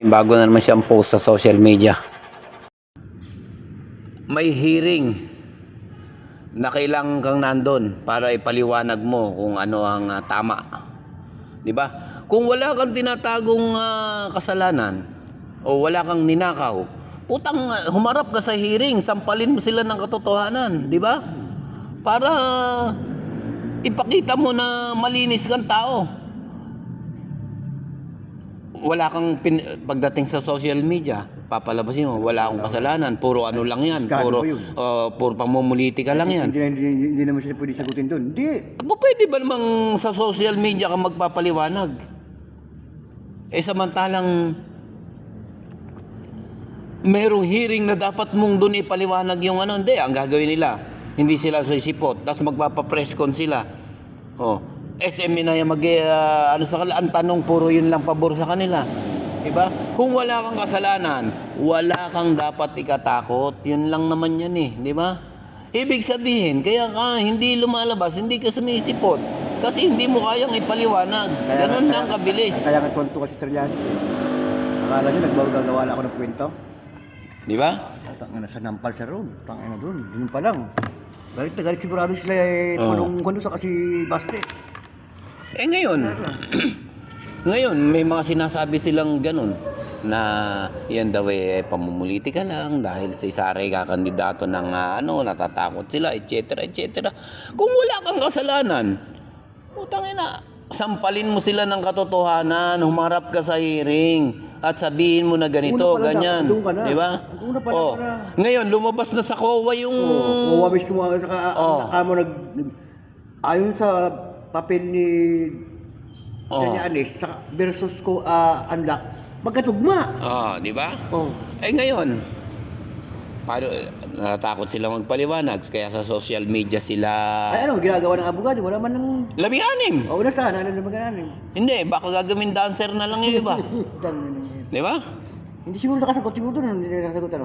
Bago na naman siyang post sa social media. May hearing na kailangan kang nandun para ipaliwanag mo kung ano ang tama. 'Di ba? Kung wala kang tinatagong kasalanan o wala kang ninakaw, putang humarap ka sa hearing, sampalin mo sila ng katotohanan, 'di ba? Para ipakita mo na malinis kang tao. Wala kang pagdating sa social media, papalabasin mo, wala akong kasalanan, puro ano lang yan, puro pamumulitika lang yan. Hindi naman sila pwede sagutin doon. Hindi. Pwede ba namang sa social media ka magpapaliwanag? Samantalang merong hearing na dapat mong doon ipaliwanag yung ano. Hindi, ang gagawin nila, hindi sila sisipot, tapos magpapapress con sila. SM na yung ano sa kanila, ang tanong puro yun lang pabor sa kanila. Diba? Kung wala kang kasalanan, wala kang dapat ikatakot. Yun lang naman yan di ba? Ibig sabihin, kaya ka hindi lumalabas, hindi ka sumisipot. Kasi hindi mo kayang ipaliwanag. Ganun lang kabilis. Kaya nga tonto kasi Trillanes. Akala nyo nagbawagawa ako ng kwento. Di ba? Tangina sa nampal sa road. Tangina doon. Yun pa lang. Galit na galit sigurado sila kung sa kasi Baste. Ngayon, may mga sinasabi silang ganun na yan daw pamumulitika lang dahil si Sara kakandidato ng natatakot sila, etc. Kung wala kang kasalanan, putangina, sampalin mo sila ng katotohanan, humarap ka sa hearing at sabihin mo na ganito, ganyan. Di ba? Ngayon, lumabas na sa COA yung... COA mismo, saka mo ayon sa papel ni Trillanes versus Anlac, magkatugma. Di ba? Ngayon, paano natatakot sila magpaliwanag kaya sa social media sila... Ano ginagawa ng abogado? Wala man ng... Labing-anim. Nasaan? Ano naman anim? Hindi, baka gagawin dancer na lang yung iba. Di ba? Hindi siguro nakasagot. Siguro doon hindi nakasagot